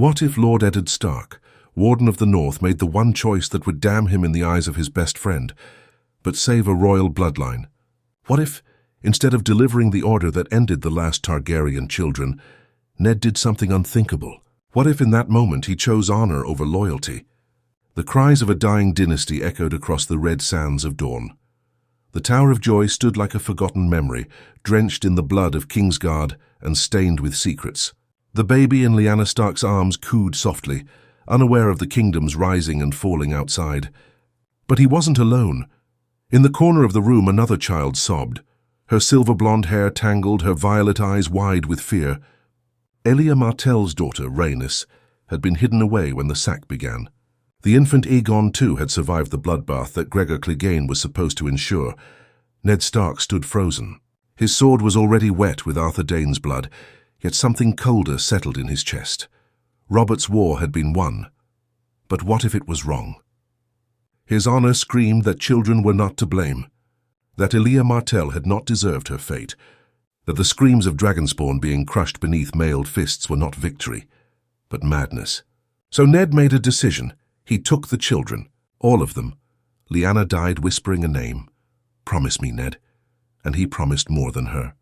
What if Lord Eddard Stark, Warden of the North, made the one choice that would damn him in the eyes of his best friend, but save a royal bloodline? What if, instead of delivering the order that ended the last Targaryen children, Ned did something unthinkable? What if in that moment he chose honor over loyalty? The cries of a dying dynasty echoed across the red sands of Dorne. The Tower of Joy stood like a forgotten memory, drenched in the blood of Kingsguard and stained with secrets. The baby in Lyanna Stark's arms cooed softly, unaware of the kingdoms rising and falling outside. But he wasn't alone. In the corner of the room, another child sobbed, her silver-blonde hair tangled, her violet eyes wide with fear. Elia Martell's daughter, Rhaenys, had been hidden away when the sack began. The infant Aegon, too, had survived the bloodbath that Gregor Clegane was supposed to ensure. Ned Stark stood frozen. His sword was already wet with Arthur Dayne's blood, yet something colder settled in his chest. Robert's war had been won. But what if it was wrong? His honor screamed that children were not to blame, that Elia Martell had not deserved her fate, that the screams of Dragonspawn being crushed beneath mailed fists were not victory, but madness. So Ned made a decision. He took the children, all of them. Lyanna died whispering a name. "Promise me, Ned." And he promised more than her.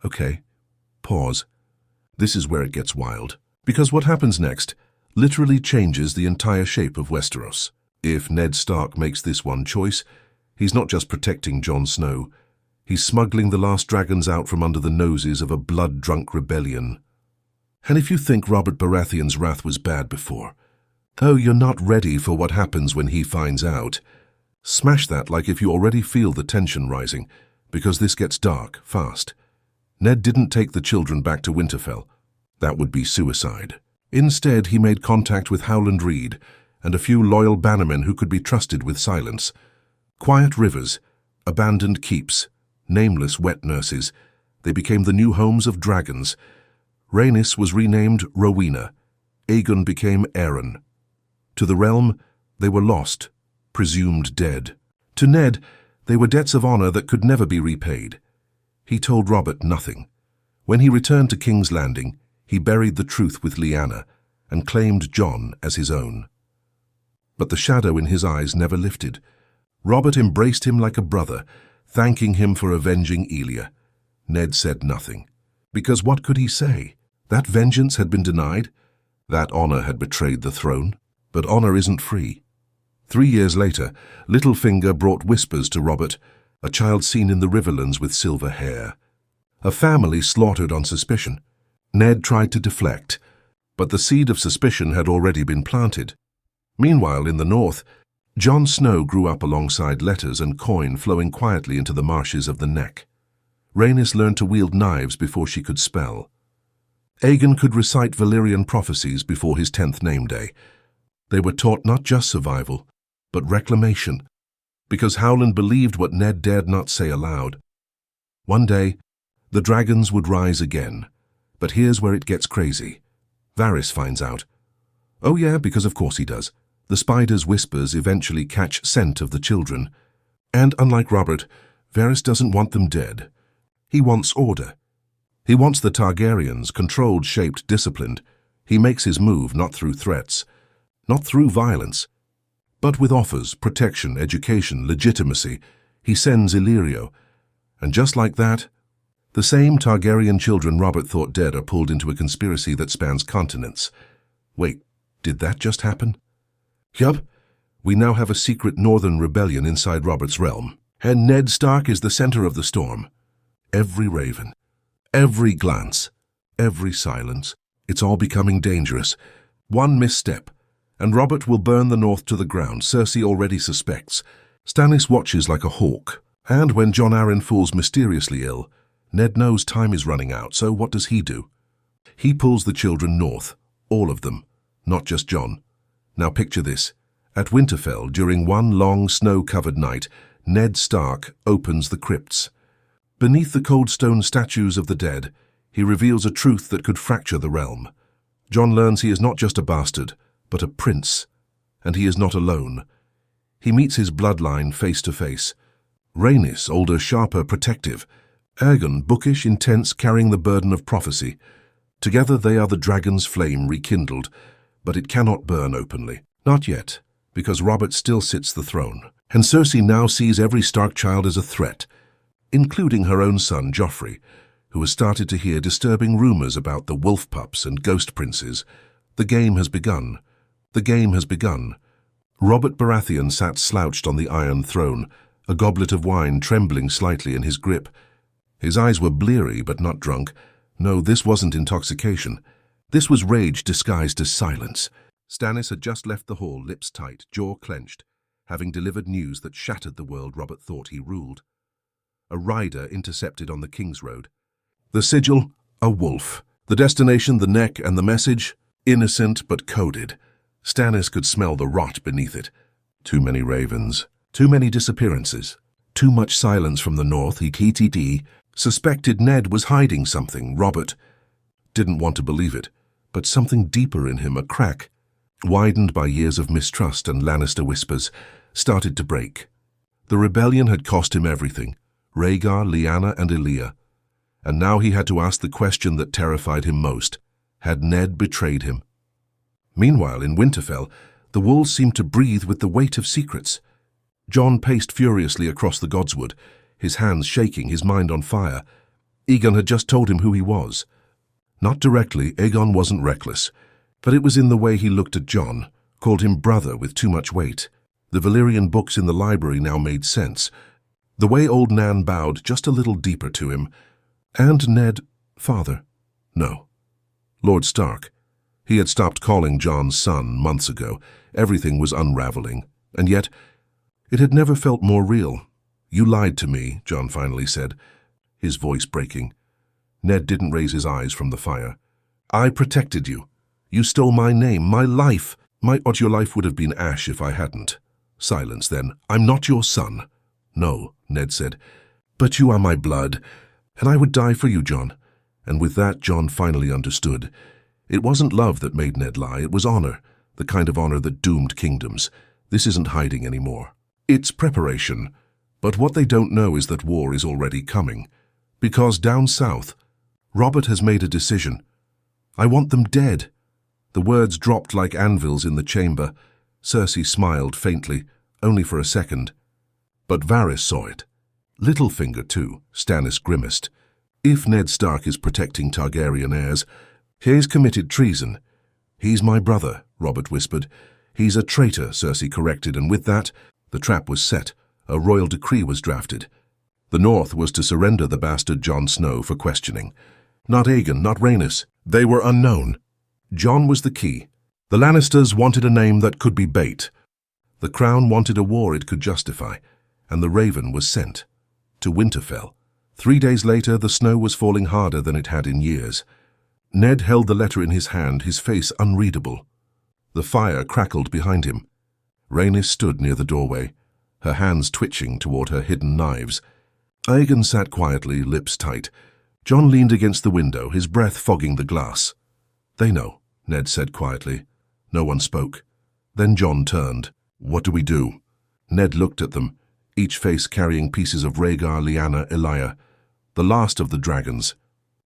Okay, pause. This is where it gets wild. Because what happens next literally changes the entire shape of Westeros. If Ned Stark makes this one choice, he's not just protecting Jon Snow. He's smuggling the last dragons out from under the noses of a blood-drunk rebellion. And if you think Robert Baratheon's wrath was bad before, oh, you're not ready for what happens when he finds out. Smash that like if you already feel the tension rising, because this gets dark, fast. Ned didn't take the children back to Winterfell. That would be suicide. Instead, he made contact with Howland Reed and a few loyal bannermen who could be trusted with silence. Quiet rivers, abandoned keeps, nameless wet nurses. They became the new homes of dragons. Rhaenys was renamed Rowena. Aegon became Aeron. To the realm, they were lost, presumed dead. To Ned, they were debts of honor that could never be repaid. He told Robert nothing. When he returned to King's Landing, he buried the truth with Lyanna and claimed Jon as his own. But the shadow in his eyes never lifted. Robert embraced him like a brother, thanking him for avenging Elia. Ned said nothing. Because what could he say? That vengeance had been denied. That honor had betrayed the throne. But honor isn't free. 3 years later, Littlefinger brought whispers to Robert, a child seen in the Riverlands with silver hair. A family slaughtered on suspicion. Ned tried to deflect, but the seed of suspicion had already been planted. Meanwhile, in the north, Jon Snow grew up alongside letters and coin flowing quietly into the marshes of the Neck. Rhaenys learned to wield knives before she could spell. Aegon could recite Valyrian prophecies before his 10th name day. They were taught not just survival, but reclamation, because Howland believed what Ned dared not say aloud. One day, the dragons would rise again. But here's where it gets crazy. Varys finds out. Oh yeah, because of course he does. The spider's whispers eventually catch scent of the children. And unlike Robert, Varys doesn't want them dead. He wants order. He wants the Targaryens, controlled, shaped, disciplined. He makes his move not through threats, not through violence, but with offers, protection, education, legitimacy. He sends Illyrio. And just like that, the same Targaryen children Robert thought dead are pulled into a conspiracy that spans continents. Wait, did that just happen? Yup, we now have a secret northern rebellion inside Robert's realm, and Ned Stark is the center of the storm. Every raven, every glance, every silence, it's all becoming dangerous. One misstep, and Robert will burn the north to the ground. Cersei already suspects. Stannis watches like a hawk, and when Jon Arryn falls mysteriously ill, Ned knows time is running out, so what does he do? He pulls the children north, all of them, not just Jon. Now picture this. At Winterfell, during one long snow-covered night, Ned Stark opens the crypts. Beneath the cold stone statues of the dead, he reveals a truth that could fracture the realm. Jon learns he is not just a bastard, but a prince, and he is not alone. He meets his bloodline face to face. Rhaenys, older, sharper, protective. Aegon, bookish, intense, carrying the burden of prophecy. Together they are the dragon's flame rekindled, but it cannot burn openly. Not yet, because Robert still sits the throne, and Cersei now sees every Stark child as a threat, including her own son Joffrey, who has started to hear disturbing rumors about the wolf pups and ghost princes. The game has begun. The game has begun. Robert Baratheon sat slouched on the Iron Throne, a goblet of wine trembling slightly in his grip. His eyes were bleary but not drunk. No, this wasn't intoxication. This was rage disguised as silence. Stannis had just left the hall, lips tight, jaw clenched, having delivered news that shattered the world Robert thought he ruled. A rider intercepted on the King's Road. The sigil, a wolf. The destination, the neck, and the message, innocent but coded. Stannis could smell the rot beneath it. Too many ravens. Too many disappearances. Too much silence from the north. He suspected Ned was hiding something. Robert didn't want to believe it, but something deeper in him, a crack, widened by years of mistrust and Lannister whispers, started to break. The rebellion had cost him everything, Rhaegar, Lyanna, and Elia. And now he had to ask the question that terrified him most. Had Ned betrayed him? Meanwhile, in Winterfell, the walls seemed to breathe with the weight of secrets. Jon paced furiously across the godswood, his hands shaking, his mind on fire. Aegon had just told him who he was. Not directly, Aegon wasn't reckless, but it was in the way he looked at Jon, called him brother with too much weight. The Valyrian books in the library now made sense. The way old Nan bowed just a little deeper to him. And Ned, father. No. Lord Stark. He had stopped calling Jon's son months ago. Everything was unraveling. And yet, it had never felt more real. You lied to me, Jon finally said, his voice breaking. Ned didn't raise his eyes from the fire. I protected you. You stole my name, my life. But your life would have been ash if I hadn't. Silence then. I'm not your son. No, Ned said. But you are my blood, and I would die for you, Jon. And with that, Jon finally understood. It wasn't love that made Ned lie, it was honor, the kind of honor that doomed kingdoms. This isn't hiding anymore. It's preparation. But what they don't know is that war is already coming. Because down south, Robert has made a decision. I want them dead. The words dropped like anvils in the chamber. Cersei smiled faintly, only for a second. But Varys saw it. Littlefinger, too, Stannis grimaced. If Ned Stark is protecting Targaryen heirs, he's committed treason. He's my brother, Robert whispered. He's a traitor, Cersei corrected, and with that, the trap was set. A royal decree was drafted. The North was to surrender the bastard Jon Snow for questioning. Not Aegon, not Rhaenys. They were unknown. Jon was the key. The Lannisters wanted a name that could be bait. The Crown wanted a war it could justify, and the Raven was sent to Winterfell. 3 days later, the snow was falling harder than it had in years. Ned held the letter in his hand, his face unreadable. The fire crackled behind him. Rhaenys stood near the doorway, her hands twitching toward her hidden knives. Aegon sat quietly, lips tight. Jon leaned against the window, his breath fogging the glass. They know, Ned said quietly. No one spoke. Then Jon turned. What do we do? Ned looked at them, each face carrying pieces of Rhaegar, Lyanna, Elia. The last of the dragons.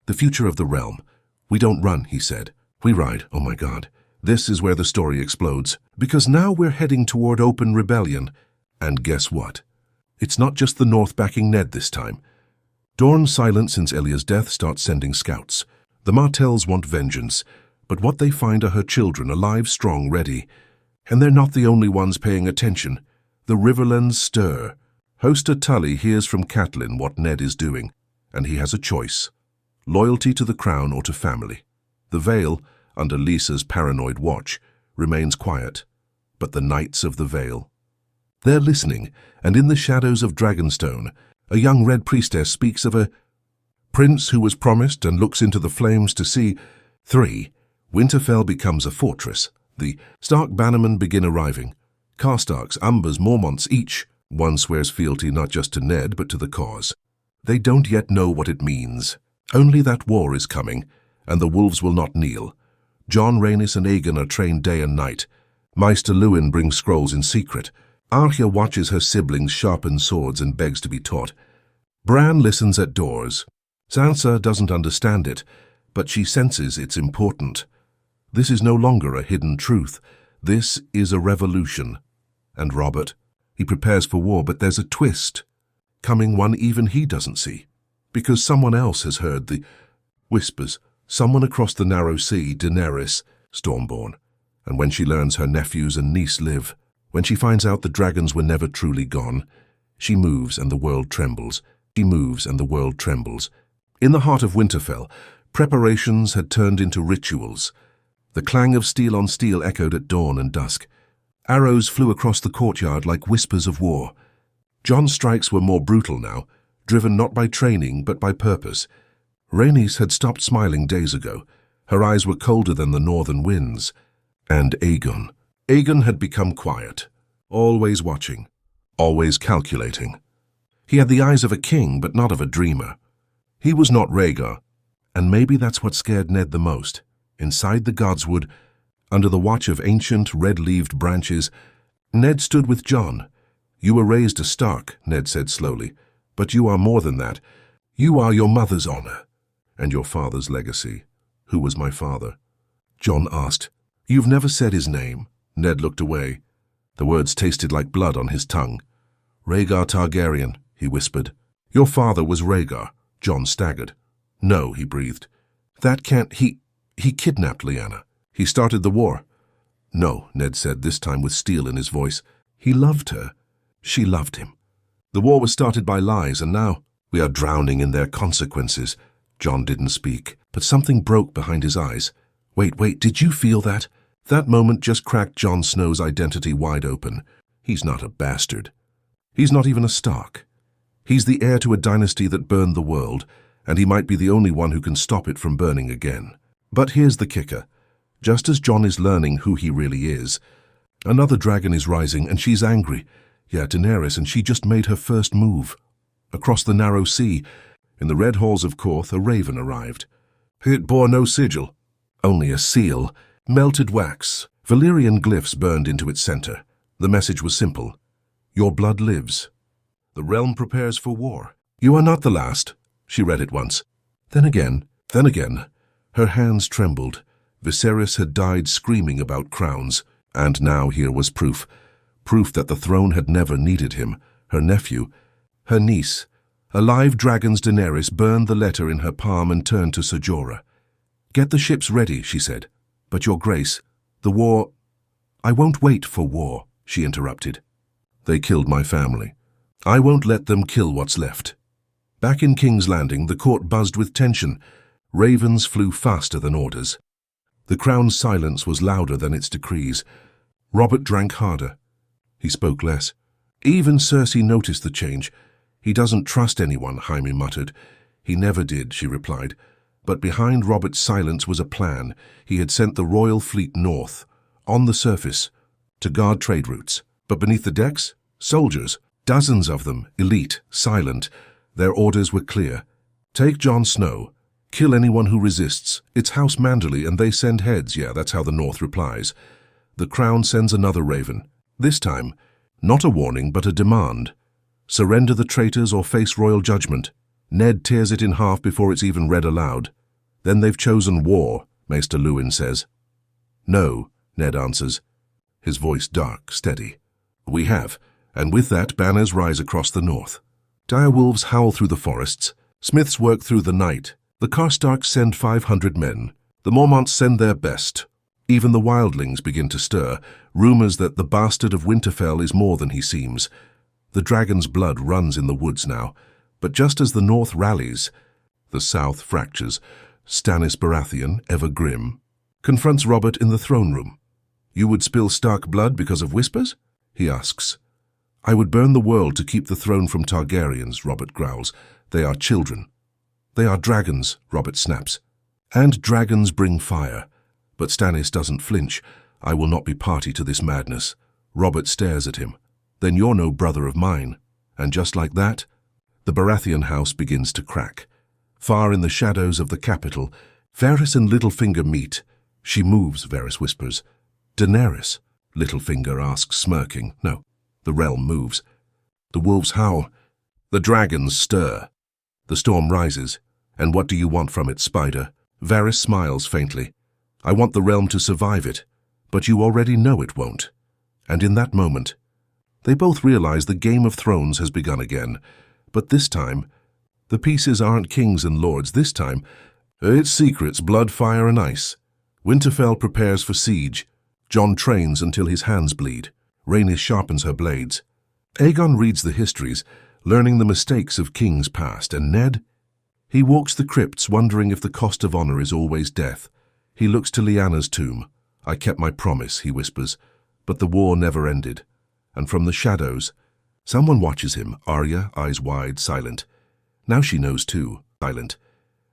The future of the realm. We don't run, he said. We ride. Oh my God. This is where the story explodes. Because now we're heading toward open rebellion. And guess what? It's not just the North backing Ned this time. Dorne, silent since Elia's death, starts sending scouts. The Martells want vengeance, but what they find are her children, alive, strong, ready. And they're not the only ones paying attention. The Riverlands stir. Hoster Tully hears from Catelyn what Ned is doing, and he has a choice. Loyalty to the crown or to family. The Vale, under Lysa's paranoid watch, remains quiet, but the Knights of the Vale. They're listening, and in the shadows of Dragonstone, a young red priestess speaks of a prince who was promised and looks into the flames to see. 3. Winterfell becomes a fortress. The Stark bannermen begin arriving. Karstarks, Umbers, Mormonts, each. One swears fealty not just to Ned, but to the cause. They don't yet know what it means. Only that war is coming, and the wolves will not kneel. Jon, Rhaenys, and Aegon are trained day and night. Maester Luwin brings scrolls in secret. Arya watches her siblings sharpen swords and begs to be taught. Bran listens at doors. Sansa doesn't understand it, but she senses it's important. This is no longer a hidden truth. This is a revolution. And Robert, he prepares for war, but there's a twist. Coming, one even he doesn't see. Because someone else has heard the whispers. Someone across the narrow sea, Daenerys, Stormborn. And when she learns her nephews and niece live, when she finds out the dragons were never truly gone, she moves and the world trembles. She moves and the world trembles. In the heart of Winterfell, preparations had turned into rituals. The clang of steel on steel echoed at dawn and dusk. Arrows flew across the courtyard like whispers of war. Jon's strikes were more brutal now, driven not by training but by purpose. Rhaenys had stopped smiling days ago. Her eyes were colder than the northern winds. And Aegon. Aegon had become quiet, always watching, always calculating. He had the eyes of a king, but not of a dreamer. He was not Rhaegar, and maybe that's what scared Ned the most. Inside the Godswood, under the watch of ancient, red-leaved branches, Ned stood with Jon. "You were raised a Stark," Ned said slowly, "but you are more than that. You are your mother's honor, and your father's legacy." "Who was my father?" Jon asked. "You've never said his name." Ned looked away. The words tasted like blood on his tongue. "Rhaegar Targaryen," he whispered. "Your father was Rhaegar." Jon staggered. "No," he breathed. "That can't— He kidnapped Lyanna. He started the war." "No," Ned said, this time with steel in his voice. "He loved her. She loved him. The war was started by lies, and now we are drowning in their consequences." Jon didn't speak, but something broke behind his eyes. Wait, did you feel that?" That moment just cracked Jon Snow's identity wide open. He's not a bastard. He's not even a Stark. He's the heir to a dynasty that burned the world, and he might be the only one who can stop it from burning again. But here's the kicker. Just as Jon is learning who he really is, another dragon is rising, and she's angry. Yeah, Daenerys, and she just made her first move. Across the narrow sea, in the red halls of Korth, a raven arrived. It bore no sigil, only a seal, melted wax. Valyrian glyphs burned into its center. The message was simple. Your blood lives. The realm prepares for war. You are not the last. She read it once. Then again. Her hands trembled. Viserys had died screaming about crowns, and now here was proof. Proof that the throne had never needed him. Her nephew, her niece, a live dragon's Daenerys burned the letter in her palm and turned to Ser Jorah. "Get the ships ready," she said. "But your grace, the war—" "I won't wait for war," she interrupted. "They killed my family. I won't let them kill what's left." Back in King's Landing, the court buzzed with tension. Ravens flew faster than orders. The crown's silence was louder than its decrees. Robert drank harder. He spoke less. Even Cersei noticed the change. "He doesn't trust anyone," Jaime muttered. "He never did," she replied. But behind Robert's silence was a plan. He had sent the royal fleet north, on the surface, to guard trade routes. But beneath the decks, soldiers, dozens of them, elite, silent. Their orders were clear. Take Jon Snow. Kill anyone who resists. It's House Manderly, and they send heads. Yeah, that's how the North replies. The Crown sends another raven. This time, not a warning, but a demand. Surrender the traitors or face royal judgment. Ned tears it in half before it's even read aloud. Then they've chosen war, Maester Luwin says. "No," Ned answers, his voice dark, steady. "We have, and with that banners rise across the north. Direwolves howl through the forests. Smiths work through the night. The Karstarks send 500 men. The Mormonts send their best. Even the wildlings begin to stir, rumors that the bastard of Winterfell is more than he seems. The dragon's blood runs in the woods now. But just as the north rallies, the south fractures. Stannis Baratheon, ever grim, confronts Robert in the throne room. "You would spill Stark blood because of whispers?" he asks. "I would burn the world to keep the throne from Targaryens," Robert growls. "They are children." "They are dragons," Robert snaps. "And dragons bring fire." But Stannis doesn't flinch. "I will not be party to this madness." Robert stares at him. "Then you're no brother of mine." And just like that, the Baratheon house begins to crack. Far in the shadows of the capital, Varys and Littlefinger meet. "She moves," Varys whispers. "Daenerys?" Littlefinger asks, smirking. "No, the realm moves." The wolves howl. The dragons stir. The storm rises. "And what do you want from it, Spider?" Varys smiles faintly. I want the realm to survive it, but you already know it won't. And in that moment, they both realize the Game of Thrones has begun again. But this time, the pieces aren't kings and lords. This time, it's secrets, blood, fire, and ice. Winterfell prepares for siege. Jon trains until his hands bleed. Rhaenys sharpens her blades. Aegon reads the histories, learning the mistakes of kings past. And Ned? He walks the crypts, wondering if the cost of honor is always death. He looks to Lyanna's tomb. I kept my promise, he whispers. But the war never ended. And from the shadows, someone watches him, Arya, eyes wide, silent. Now she knows too, silent.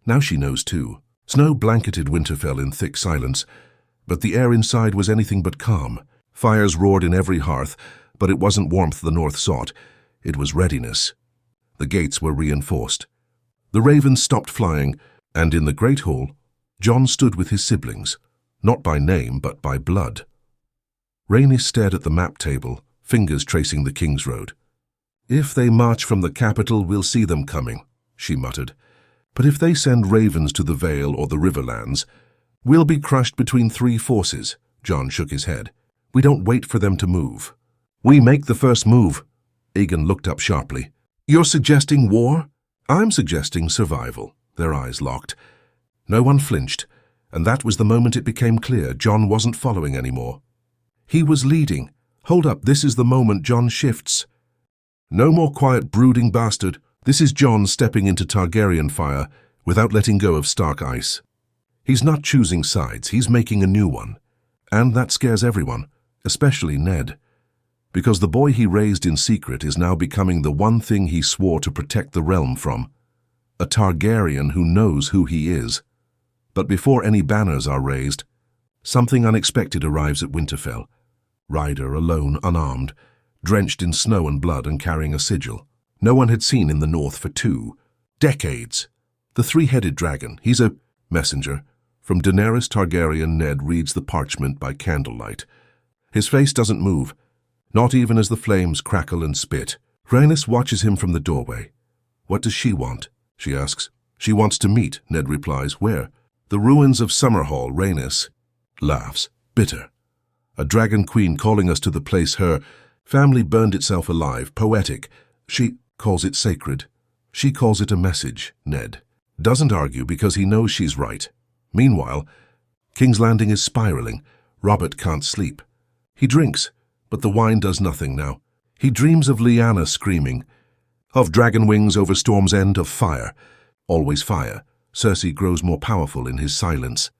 Now she knows too. Snow blanketed Winterfell in thick silence, but the air inside was anything but calm. Fires roared in every hearth, but it wasn't warmth the north sought. It was readiness. The gates were reinforced. The ravens stopped flying, and in the great hall, Jon stood with his siblings, not by name but by blood. Rhaenys stared at the map table, fingers tracing the King's Road. If they march from the capital, we'll see them coming, she muttered. But if they send ravens to the Vale or the Riverlands, we'll be crushed between three forces. Jon shook his head. We don't wait for them to move. We make the first move. Aegon looked up sharply. You're suggesting war? I'm suggesting survival. Their eyes locked. No one flinched, and that was the moment it became clear Jon wasn't following anymore. He was leading. Hold up, this is the moment Jon shifts. No more quiet brooding bastard. This is Jon stepping into Targaryen fire without letting go of Stark ice. He's not choosing sides, he's making a new one. And that scares everyone, especially Ned. Because the boy he raised in secret is now becoming the one thing he swore to protect the realm from. A Targaryen who knows who he is. But before any banners are raised, something unexpected arrives at Winterfell. Ryder, alone, unarmed, drenched in snow and blood and carrying a sigil. No one had seen in the north for 2 decades. The three-headed dragon, he's a messenger. From Daenerys Targaryen, Ned reads the parchment by candlelight. His face doesn't move, not even as the flames crackle and spit. Rhaenys watches him from the doorway. What does she want? She asks. She wants to meet, Ned replies. Where? The ruins of Summerhal. Rhaenys laughs, bitter. A dragon queen calling us to the place her family burned itself alive, poetic. She calls it sacred. She calls it a message, Ned. Doesn't argue because he knows she's right. Meanwhile, King's Landing is spiraling. Robert can't sleep. He drinks, but the wine does nothing now. He dreams of Lyanna screaming, of dragon wings over Storm's End, of fire. Always fire. Cersei grows more powerful in his silence.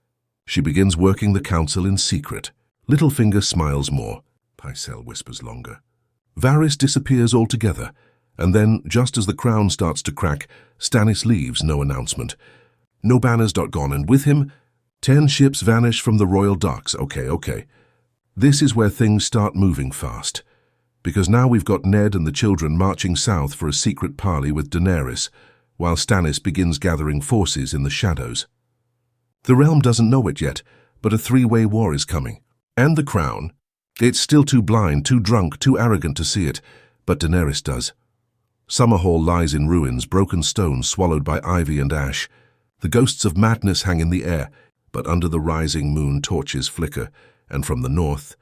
She begins working the council in secret. Littlefinger smiles more. Pycelle whispers longer. Varys disappears altogether, and then, just as the crown starts to crack, Stannis leaves, no announcement. No banners gone, and with him, 10 ships vanish from the royal docks. Okay. This is where things start moving fast. Because now we've got Ned and the children marching south for a secret parley with Daenerys, while Stannis begins gathering forces in the shadows. The realm doesn't know it yet, but a 3-way war is coming. And the crown. It's still too blind, too drunk, too arrogant to see it, but Daenerys does. Summerhal lies in ruins, broken stones swallowed by ivy and ash. The ghosts of madness hang in the air, but under the rising moon torches flicker, and from the north,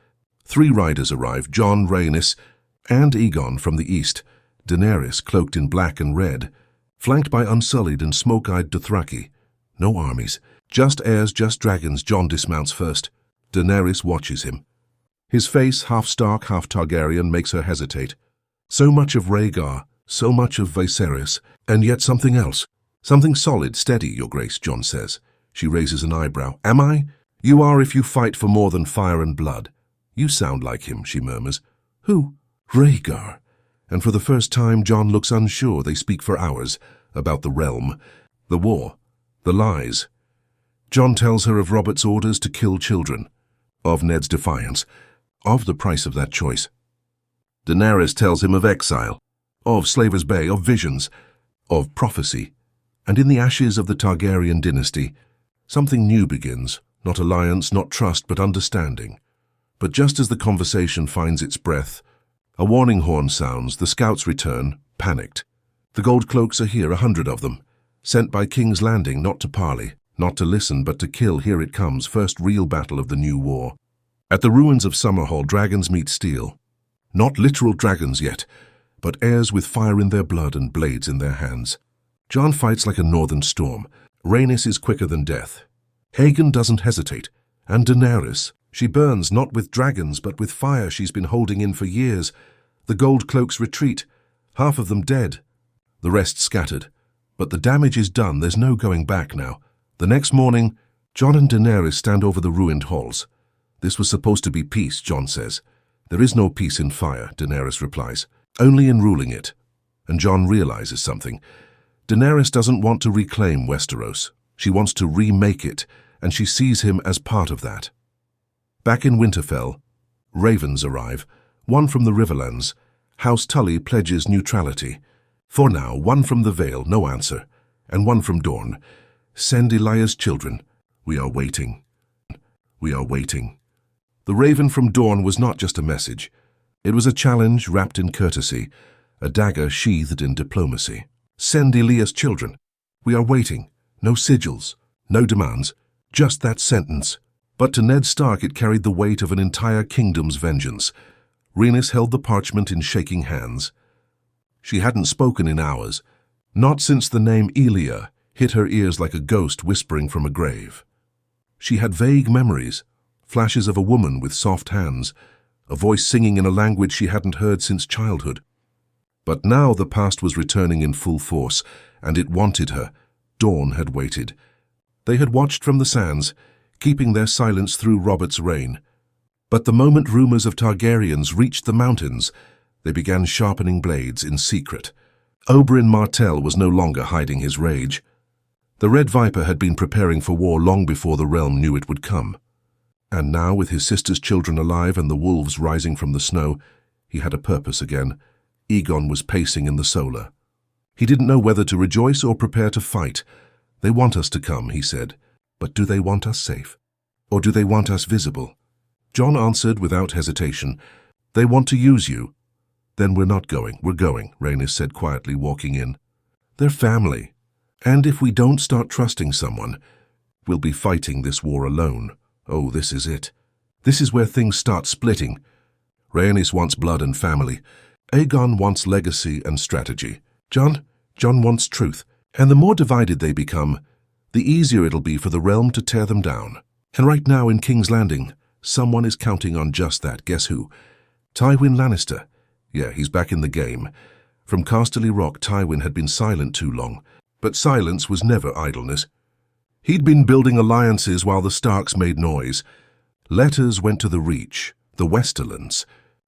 3 riders arrive, Jon, Rhaenys, and Aegon from the east, Daenerys cloaked in black and red, flanked by unsullied and smoke-eyed Dothraki. No armies, just heirs, just dragons. Jon dismounts first. Daenerys watches him. His face, half Stark, half Targaryen, makes her hesitate. So much of Rhaegar, so much of Viserys, and yet something else. Something solid, steady, Your Grace, Jon says. She raises an eyebrow. Am I? You are if you fight for more than fire and blood. You sound like him, she murmurs. Who? Rhaegar. And for the first time, Jon looks unsure. They speak for hours about the realm, the war, the lies. Jon tells her of Robert's orders to kill children, of Ned's defiance, of the price of that choice. Daenerys tells him of exile, of Slaver's Bay, of visions, of prophecy. And in the ashes of the Targaryen dynasty, something new begins, not alliance, not trust, but understanding. But just as the conversation finds its breath, a warning horn sounds. The scouts return, panicked. The gold cloaks are here, 100 of them, sent by King's Landing, not to Parley, Not to listen, but to kill. Here it comes, first real battle of the new war. At the ruins of Summerhal, dragons meet steel. Not literal dragons yet, but heirs with fire in their blood and blades in their hands. Jon fights like a northern storm. Rhaenys is quicker than death. Hagen doesn't hesitate. And Daenerys, she burns not with dragons but with fire she's been holding in for years. The gold cloaks retreat, half of them dead, the rest scattered. But the damage is done, there's no going back now. The next morning, Jon and Daenerys stand over the ruined halls. This was supposed to be peace, Jon says. There is no peace in fire, Daenerys replies. Only in ruling it. And Jon realizes something. Daenerys doesn't want to reclaim Westeros. She wants to remake it, and she sees him as part of that. Back in Winterfell, ravens arrive, one from the Riverlands. House Tully pledges neutrality. For now, one from the Vale, no answer, and one from Dorne. Send Elijah's children. We are waiting. We are waiting. The raven from Dorne was not just a message. It was a challenge wrapped in courtesy, a dagger sheathed in diplomacy. Send Elijah's children. We are waiting. No sigils, no demands, just that sentence. But to Ned Stark it carried the weight of an entire kingdom's vengeance. Rhaenys held the parchment in shaking hands. She hadn't spoken in hours, not since the name Elia hit her ears like a ghost whispering from a grave. She had vague memories, flashes of a woman with soft hands, a voice singing in a language she hadn't heard since childhood. But now the past was returning in full force, and it wanted her. Dorne had waited. They had watched from the sands, keeping their silence through Robert's reign. But the moment rumors of Targaryens reached the mountains, they began sharpening blades in secret. Oberyn Martell was no longer hiding his rage. The Red Viper had been preparing for war long before the realm knew it would come. And now, with his sister's children alive and the wolves rising from the snow, he had a purpose again. Aegon was pacing in the solar. He didn't know whether to rejoice or prepare to fight. They want us to come, he said. But do they want us safe? Or do they want us visible? Jon answered without hesitation. They want to use you. Then we're not going. We're going, Rhaenys said quietly, walking in. They're family. And if we don't start trusting someone, we'll be fighting this war alone. Oh, this is it. This is where things start splitting. Rhaenys wants blood and family. Aegon wants legacy and strategy. Jon wants truth. And the more divided they become, the easier it'll be for the realm to tear them down. And right now in King's Landing, someone is counting on just that. Guess who? Tywin Lannister. Yeah, he's back in the game. From Casterly Rock, Tywin had been silent too long. But silence was never idleness. He'd been building alliances while the Starks made noise. Letters went to the Reach, the Westerlands,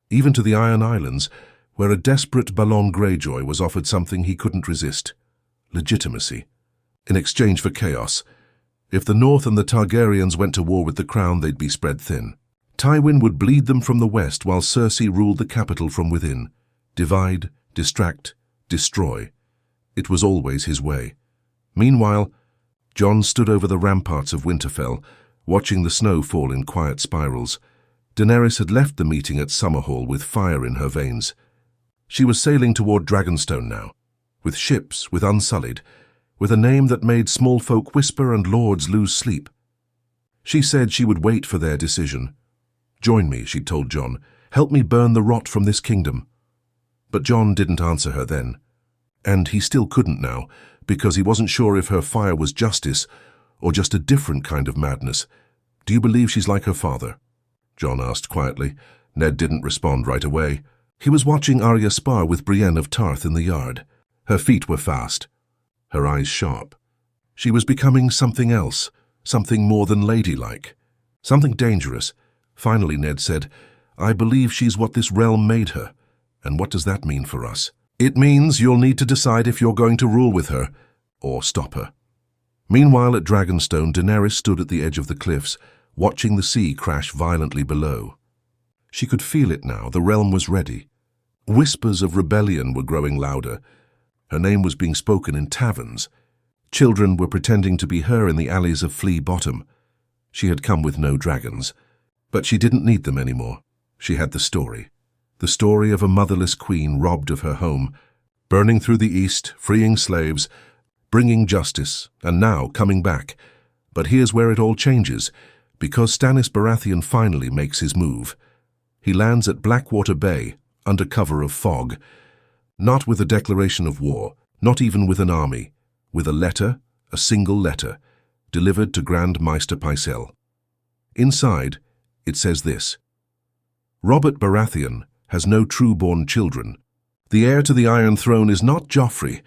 even to the Iron Islands, where a desperate Balon Greyjoy was offered something he couldn't resist. Legitimacy. In exchange for chaos. If the North and the Targaryens went to war with the Crown, they'd be spread thin. Tywin would bleed them from the west while Cersei ruled the capital from within. Divide, distract, destroy. It was always his way. Meanwhile, Jon stood over the ramparts of Winterfell, watching the snow fall in quiet spirals. Daenerys had left the meeting at Summerhal with fire in her veins. She was sailing toward Dragonstone now, with ships, with Unsullied, with a name that made small folk whisper and lords lose sleep. She said she would wait for their decision. Join me, she'd told Jon. Help me burn the rot from this kingdom. But Jon didn't answer her then. And he still couldn't now, because he wasn't sure if her fire was justice or just a different kind of madness. Do you believe she's like her father? Jon asked quietly. Ned didn't respond right away. He was watching Arya spar with Brienne of Tarth in the yard. Her feet were fast, her eyes sharp. She was becoming something else, something more than ladylike, something dangerous. Finally, Ned said, I believe she's what this realm made her. And what does that mean for us? It means you'll need to decide if you're going to rule with her or stop her. Meanwhile, at Dragonstone, Daenerys stood at the edge of the cliffs, watching the sea crash violently below. She could feel it now. The realm was ready. Whispers of rebellion were growing louder. Her name was being spoken in taverns. Children were pretending to be her in the alleys of Flea Bottom. She had come with no dragons, but she didn't need them anymore. She had the story of a motherless queen robbed of her home, burning through the east, freeing slaves, bringing justice, and now coming back. But here's where it all changes, because Stannis Baratheon finally makes his move. He lands at Blackwater Bay, under cover of fog. Not with a declaration of war, not even with an army, with a letter, a single letter, delivered to Grand Maester Pycelle. Inside, it says this: Robert Baratheon has no true-born children. The heir to the Iron Throne is not Joffrey,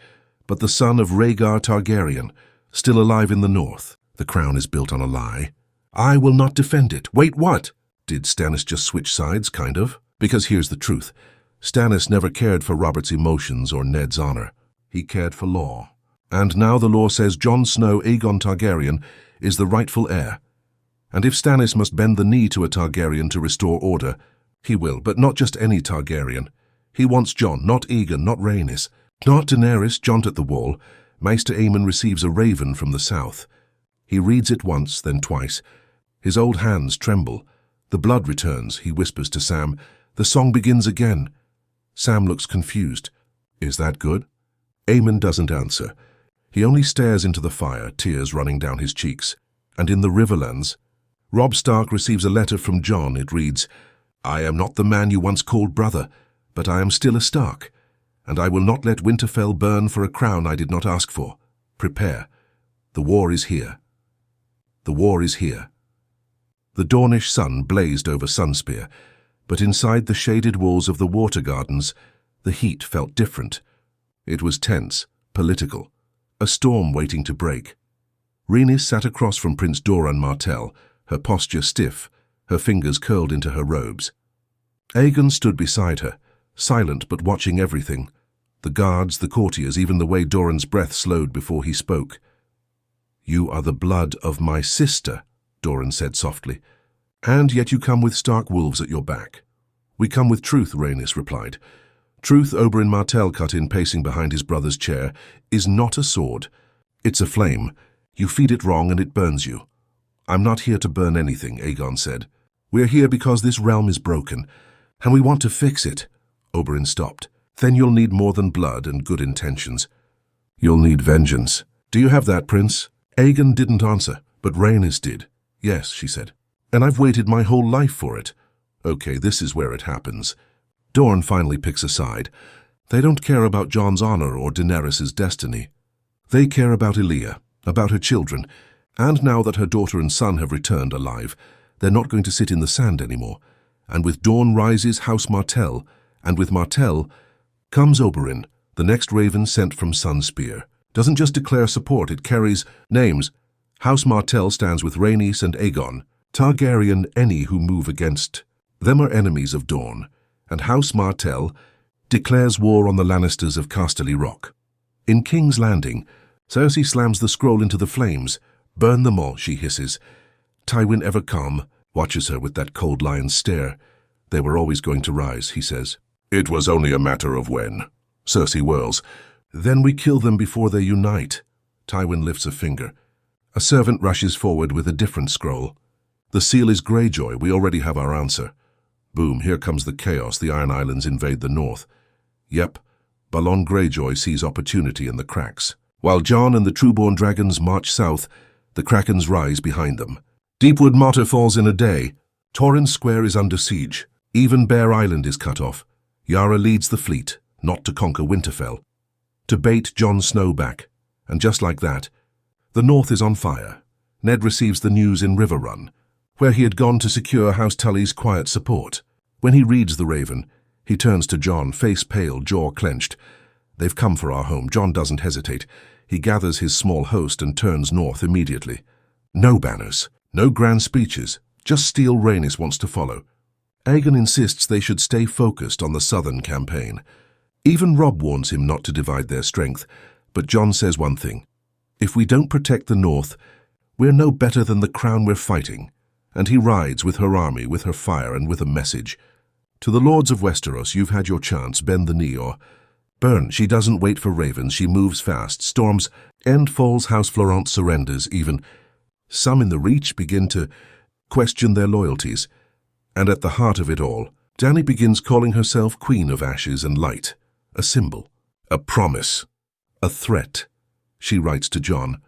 but the son of Rhaegar Targaryen, still alive in the north. The crown is built on a lie. I will not defend it. Wait, what? Did Stannis just switch sides, kind of? Because here's the truth. Stannis never cared for Robert's emotions or Ned's honor. He cared for law. And now the law says Jon Snow, Aegon Targaryen, is the rightful heir. And if Stannis must bend the knee to a Targaryen to restore order, he will, but not just any Targaryen. He wants Jon, not Aegon, not Rhaenys, not Daenerys, jaunt at the wall. Maester Aemon receives a raven from the south. He reads it once, then twice. His old hands tremble. The blood returns, he whispers to Sam. The song begins again. Sam looks confused. Is that good? Aemon doesn't answer. He only stares into the fire, tears running down his cheeks. And in the Riverlands, Robb Stark receives a letter from Jon. It reads, I am not the man you once called brother, but I am still a Stark, and I will not let Winterfell burn for a crown I did not ask for. Prepare. The war is here. The war is here. The Dornish sun blazed over Sunspear, but inside the shaded walls of the Water Gardens, the heat felt different. It was tense, political, a storm waiting to break. Rhaenys sat across from Prince Doran Martell, her posture stiff, her fingers curled into her robes. Aegon stood beside her, silent but watching everything. The guards, the courtiers, even the way Doran's breath slowed before he spoke. You are the blood of my sister, Doran said softly, and yet you come with Stark wolves at your back. We come with truth, Rhaenys replied. Truth, Oberyn Martell cut in, pacing behind his brother's chair, is not a sword. It's a flame. You feed it wrong and it burns you. I'm not here to burn anything, Aegon said. We're here because this realm is broken, and we want to fix it. Oberyn stopped. Then you'll need more than blood and good intentions. You'll need vengeance. Do you have that, Prince? Aegon didn't answer, but Rhaenys did. Yes, she said. And I've waited my whole life for it. Okay, this is where it happens. Dorne finally picks a side. They don't care about Jon's honor or Daenerys' destiny. They care about Elia, about her children, and now that her daughter and son have returned alive, they're not going to sit in the sand anymore. And with dawn rises House Martell, and with Martell comes Oberyn, the next raven sent from Sunspear. Doesn't just declare support, it carries names. House Martell stands with Rhaenys and Aegon. Targaryen, any who move against them are enemies of Dorne. And House Martell declares war on the Lannisters of Casterly Rock. In King's Landing, Cersei slams the scroll into the flames. Burn them all, she hisses. Tywin, ever calm, watches her with that cold lion's stare. They were always going to rise, he says. It was only a matter of when. Cersei whirls. Then we kill them before they unite. Tywin lifts a finger. A servant rushes forward with a different scroll. The seal is Greyjoy. We already have our answer. Boom, here comes the chaos. The Iron Islands invade the north. Yep, Balon Greyjoy sees opportunity in the cracks. While Jon and the Trueborn dragons march south, the Krakens rise behind them. Deepwood Motter falls in a day. Torrens Square is under siege. Even Bear Island is cut off. Yara leads the fleet, not to conquer Winterfell, to bait Jon Snow back. And just like that, the north is on fire. Ned receives the news in Riverrun, where he had gone to secure House Tully's quiet support. When he reads the Raven, he turns to Jon, face pale, jaw clenched. They've come for our home. Jon doesn't hesitate. He gathers his small host and turns north immediately. No banners, no grand speeches, just steel. Rhaenys wants to follow. Aegon insists they should stay focused on the southern campaign. Even Robb warns him not to divide their strength, but Jon says one thing. If we don't protect the north, we're no better than the crown we're fighting. And he rides with her army, with her fire, and with a message. To the lords of Westeros, you've had your chance, bend the knee or burn. She doesn't wait for ravens, she moves fast, storms, end falls, House Florent surrenders even. Some in the Reach begin to question their loyalties. And at the heart of it all, Dany begins calling herself Queen of Ashes and Light, a symbol, a promise, a threat. She writes to Jon,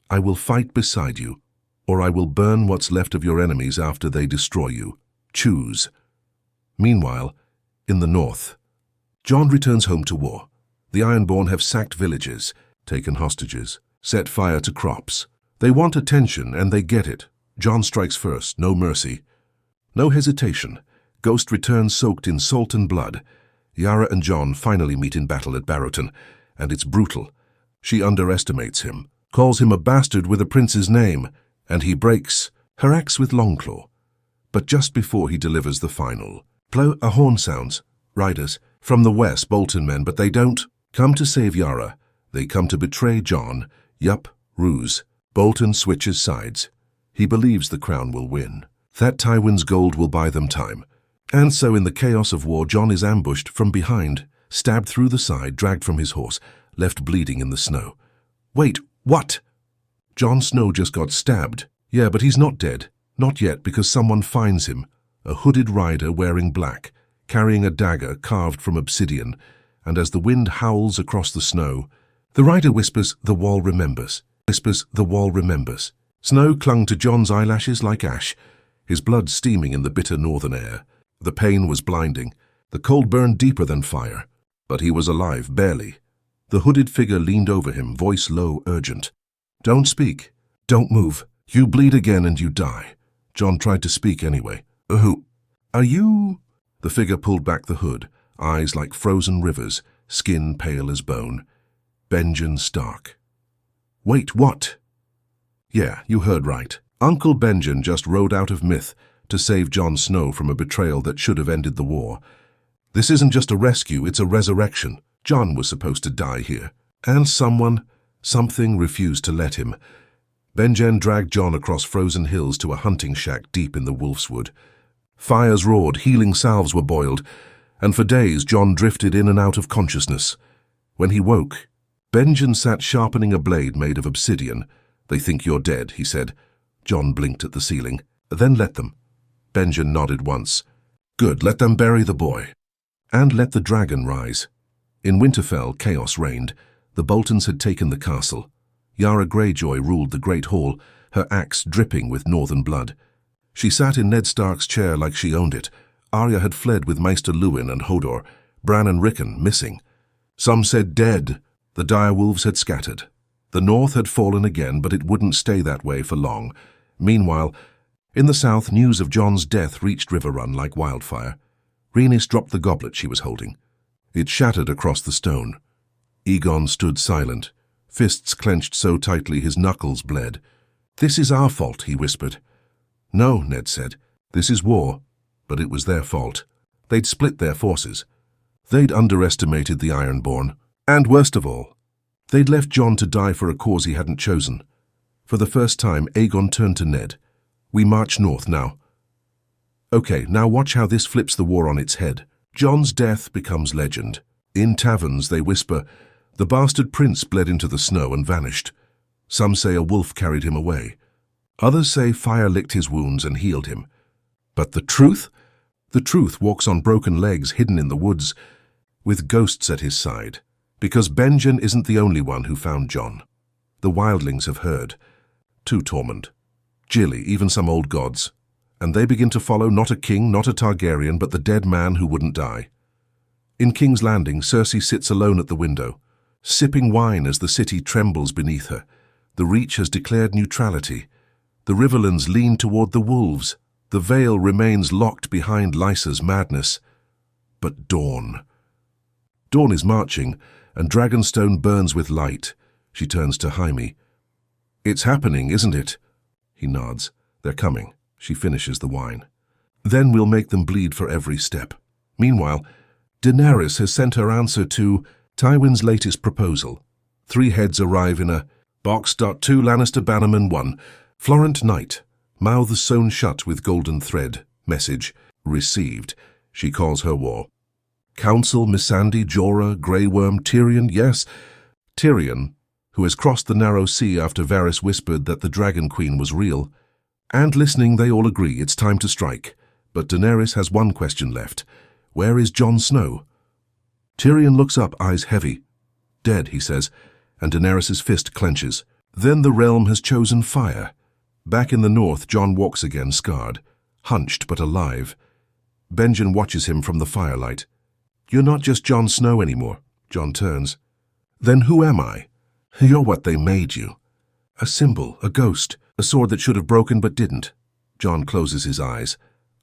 I will fight beside you, or I will burn what's left of your enemies after they destroy you. Choose." Meanwhile, in the north, Jon returns home to war. The Ironborn have sacked villages, taken hostages, set fire to crops. They want attention, and they get it. Jon strikes first, no mercy. No hesitation. Ghost returns soaked in salt and blood. Yara and Jon finally meet in battle at Barrowton, and it's brutal. She underestimates him, calls him a bastard with a prince's name, and he breaks her axe with Longclaw. But just before he delivers the final blow, a horn sounds. Riders from the west, Bolton men, but they don't come to save Yara. They come to betray Jon. Yup, ruse. Bolton switches sides. He believes the crown will win, that Tywin's gold will buy them time. And so in the chaos of war, Jon is ambushed from behind, stabbed through the side, dragged from his horse, left bleeding in the snow. Wait, what? Jon Snow just got stabbed. Yeah, but he's not dead. Not yet, because someone finds him. A hooded rider wearing black, carrying a dagger carved from obsidian, and as the wind howls across the snow, the rider whispers, "The wall remembers." Whispers, "The wall remembers." Snow clung to Jon's eyelashes like ash, his blood steaming in the bitter northern air. The pain was blinding. The cold burned deeper than fire. But he was alive, barely. The hooded figure leaned over him, voice low, urgent. "Don't speak. Don't move. You bleed again and you die." Jon tried to speak anyway. "Who are you?" The figure pulled back the hood, eyes like frozen rivers, skin pale as bone. "Benjen Stark." "Wait, what?" "Yeah, you heard right. Uncle Benjen just rode out of myth to save Jon Snow from a betrayal that should have ended the war. This isn't just a rescue, it's a resurrection. Jon was supposed to die here. And something refused to let him. Benjen dragged Jon across frozen hills to a hunting shack deep in the Wolfswood. Fires roared, healing salves were boiled, and for days Jon drifted in and out of consciousness. When he woke, Benjen sat sharpening a blade made of obsidian. "They think you're dead," he said. Jon blinked at the ceiling. "Then let them." Benjen nodded once. "Good, let them bury the boy. And let the dragon rise." In Winterfell, chaos reigned. The Boltons had taken the castle. Yara Greyjoy ruled the Great Hall, her axe dripping with northern blood. She sat in Ned Stark's chair like she owned it. Arya had fled with Maester Luwin and Hodor. Bran and Rickon missing. Some said dead. The direwolves had scattered. The north had fallen again, but it wouldn't stay that way for long. Meanwhile, in the south, news of Jon's death reached Riverrun like wildfire. Rhaenys dropped the goblet she was holding. It shattered across the stone. Aegon stood silent, fists clenched so tightly his knuckles bled. "This is our fault," he whispered. "No," Ned said. "This is war." But it was their fault. They'd split their forces. They'd underestimated the Ironborn. And worst of all, they'd left Jon to die for a cause he hadn't chosen. For the first time, Aegon turned to Ned. "We march north now." "Okay, now watch how this flips the war on its head." Jon's death becomes legend. In taverns, they whisper, "The bastard prince bled into the snow and vanished." Some say a wolf carried him away. Others say fire licked his wounds and healed him. But the truth? The truth walks on broken legs hidden in the woods, with ghosts at his side. Because Benjen isn't the only one who found Jon. The wildlings have heard. Too Tormund, Gilly, even some old gods. And they begin to follow not a king, not a Targaryen, but the dead man who wouldn't die. In King's Landing, Cersei sits alone at the window, sipping wine as the city trembles beneath her. The Reach has declared neutrality. The Riverlands lean toward the wolves. The Vale remains locked behind Lysa's madness. But Dorne. Dorne is marching, and Dragonstone burns with light. She turns to Jaime. "It's happening, isn't it?" He nods. "They're coming." She finishes the wine. "Then we'll make them bleed for every step." Meanwhile, Daenerys has sent her answer to Tywin's latest proposal. 3 heads arrive in a box.2 Lannister Bannerman 1. Florent Knight, mouths sewn shut with golden thread. Message received. She calls her war. Council, Missandei, Jorah, Grey Worm, Tyrion, yes, Tyrion, who has crossed the narrow sea after Varys whispered that the Dragon Queen was real. And listening, they all agree it's time to strike. But Daenerys has one question left. Where is Jon Snow? Tyrion looks up, eyes heavy. "Dead," he says, and Daenerys' fist clenches. "Then the realm has chosen fire." Back in the north, Jon walks again, scarred, hunched but alive. Benjen watches him from the firelight. "You're not just Jon Snow anymore." Jon turns. "Then who am I?" "You're what they made you. A symbol, a ghost, a sword that should have broken but didn't." Jon closes his eyes.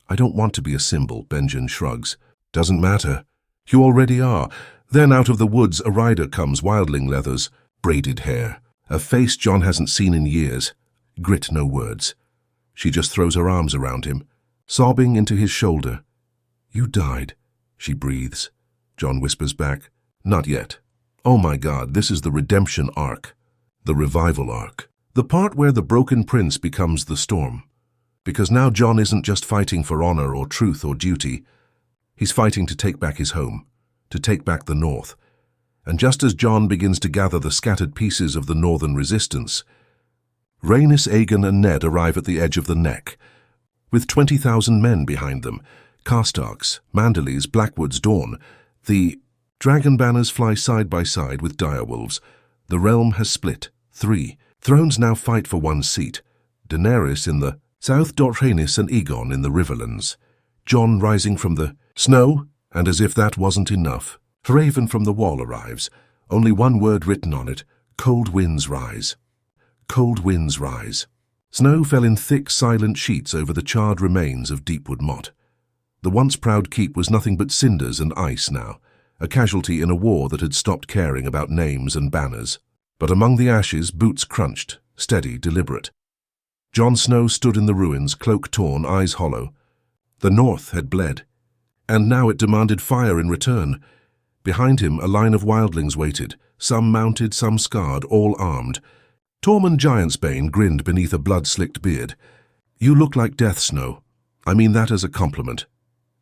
"I don't want to be a symbol," Benjen shrugs. "Doesn't matter. You already are." Then out of the woods a rider comes, wildling leathers, braided hair, a face Jon hasn't seen in years. Grit no words. She just throws her arms around him, sobbing into his shoulder. "You died," she breathes. Jon whispers back, "Not yet." Oh my God, this is the redemption arc, the revival arc, the part where the broken prince becomes the storm. Because now Jon isn't just fighting for honor or truth or duty. He's fighting to take back his home, to take back the north. And just as Jon begins to gather the scattered pieces of the northern resistance, Rhaenys, Aegon and Ned arrive at the edge of the neck, with 20,000 men behind them, Karstarks, Manderleys, Blackwoods, Dorne. The dragon banners fly side by side with direwolves. The realm has split. 3 thrones now fight for one seat. Daenerys in the south, Rhaenys and Aegon in the Riverlands. Jon rising from the snow, and as if that wasn't enough, Raven from the wall arrives, only one word written on it: cold winds rise. Cold winds rise. Snow fell in thick, silent sheets over the charred remains of Deepwood Motte. The once proud keep was nothing but cinders and ice now, a casualty in a war that had stopped caring about names and banners. But among the ashes, boots crunched, steady, deliberate. Jon Snow stood in the ruins, cloak torn, eyes hollow. The north had bled, and now it demanded fire in return. Behind him, a line of wildlings waited, some mounted, some scarred, all armed. Tormund Giantsbane grinned beneath a blood-slicked beard. "You look like death, Snow. I mean that as a compliment."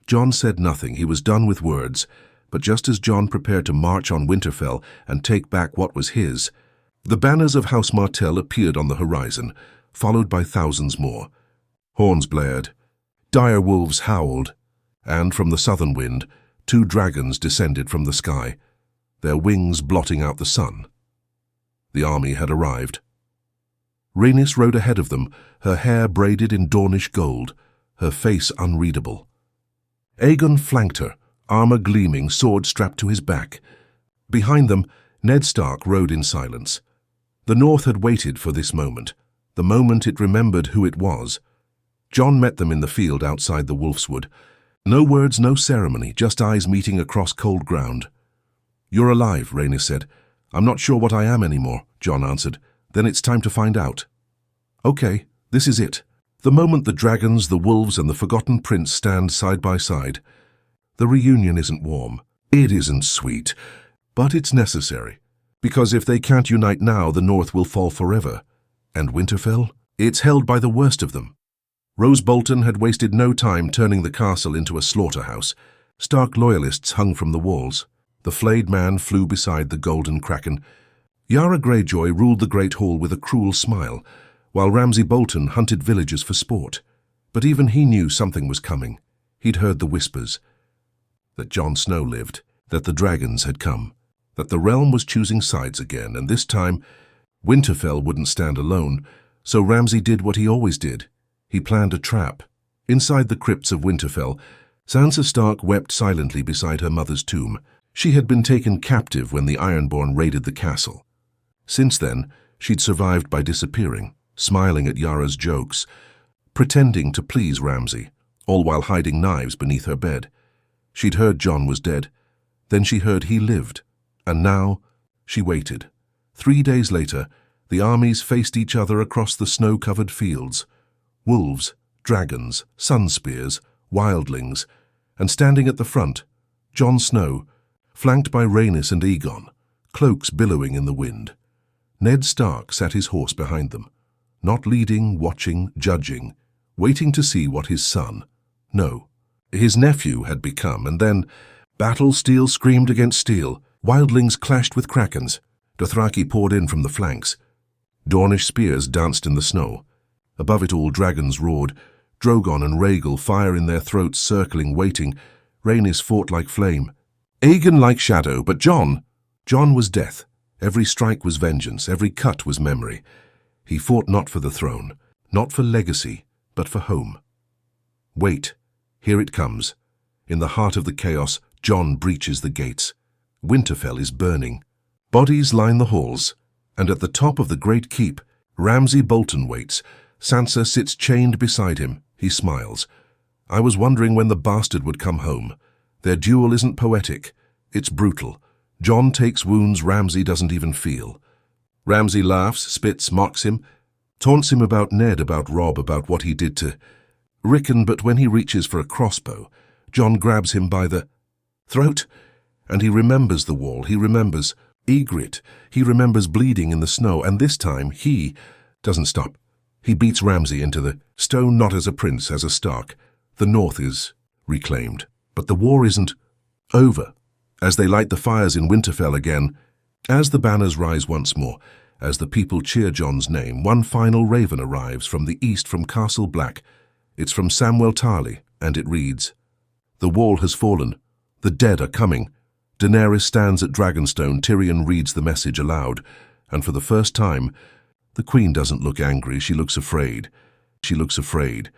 Jon said nothing. He was done with words. But just as Jon prepared to march on Winterfell and take back what was his, the banners of House Martell appeared on the horizon, followed by thousands more. Horns blared, dire wolves howled, and from the southern wind, 2 dragons descended from the sky, their wings blotting out the sun. The army had arrived. Rhaenys rode ahead of them, her hair braided in Dornish gold, her face unreadable. Aegon flanked her, armor gleaming, sword strapped to his back. Behind them, Ned Stark rode in silence. The North had waited for this moment, the moment it remembered who it was. Jon met them in the field outside the Wolfswood. No words, no ceremony, just eyes meeting across cold ground. "You're alive," Rhaenys said. "I'm not sure what I am anymore," Jon answered. "Then it's time to find out." "Okay, this is it. The moment the dragons, the wolves, and the forgotten prince stand side by side. The reunion isn't warm. It isn't sweet. But it's necessary. Because if they can't unite now, the North will fall forever. And Winterfell? It's held by the worst of them. Rose Bolton had wasted no time turning the castle into a slaughterhouse. Stark loyalists hung from the walls. The flayed man flew beside the golden kraken. Yara Greyjoy ruled the Great Hall with a cruel smile, while Ramsay Bolton hunted villagers for sport. But even he knew something was coming. He'd heard the whispers. That Jon Snow lived, that the dragons had come, that the realm was choosing sides again, and this time Winterfell wouldn't stand alone, so Ramsay did what he always did. He planned a trap. Inside the crypts of Winterfell, Sansa Stark wept silently beside her mother's tomb. She had been taken captive when the Ironborn raided the castle. Since then, she'd survived by disappearing, smiling at Yara's jokes, pretending to please Ramsay, all while hiding knives beneath her bed. She'd heard Jon was dead. Then she heard he lived. And now, she waited. 3 days later, the armies faced each other across the snow-covered fields. Wolves, dragons, sun spears, wildlings, and standing at the front, Jon Snow, flanked by Rhaenys and Aegon, cloaks billowing in the wind. Ned Stark sat his horse behind them, not leading, watching, judging, waiting to see what his son, no, his nephew had become, and then battle steel screamed against steel, wildlings clashed with krakens, Dothraki poured in from the flanks. Dornish spears danced in the snow. Above it all, dragons roared, Drogon and Rhaegal, fire in their throats, circling, waiting. Rhaenys fought like flame. Aegon like shadow, but Jon was death. Every strike was vengeance, every cut was memory. He fought not for the throne, Not for legacy, but for home. Wait, here it comes. In the heart of the chaos, Jon breaches the gates. Winterfell is burning. Bodies line the halls, and at the top of the great keep, Ramsay Bolton waits. Sansa sits chained beside him. He smiles. I was wondering when the bastard would come home. Their duel isn't poetic. It's brutal. Jon takes wounds Ramsay doesn't even feel. Ramsay laughs, spits, mocks him, taunts him about Ned, about Robb, about what he did to Rickon, but when he reaches for a crossbow, Jon grabs him by the throat, and he remembers the wall, he remembers Ygritte, he remembers bleeding in the snow, and this time he doesn't stop. He beats Ramsay into the stone, not as a prince, as a Stark. The North is reclaimed. But the war isn't over. As they light the fires in Winterfell again, as the banners rise once more, as the people cheer Jon's name, one final raven arrives from the east, from Castle Black. It's from Samwell Tarley, and it reads, "The wall has fallen. The dead are coming." Daenerys stands at Dragonstone. Tyrion reads the message aloud, and for the first time, the Queen doesn't look angry. She looks afraid. She looks afraid.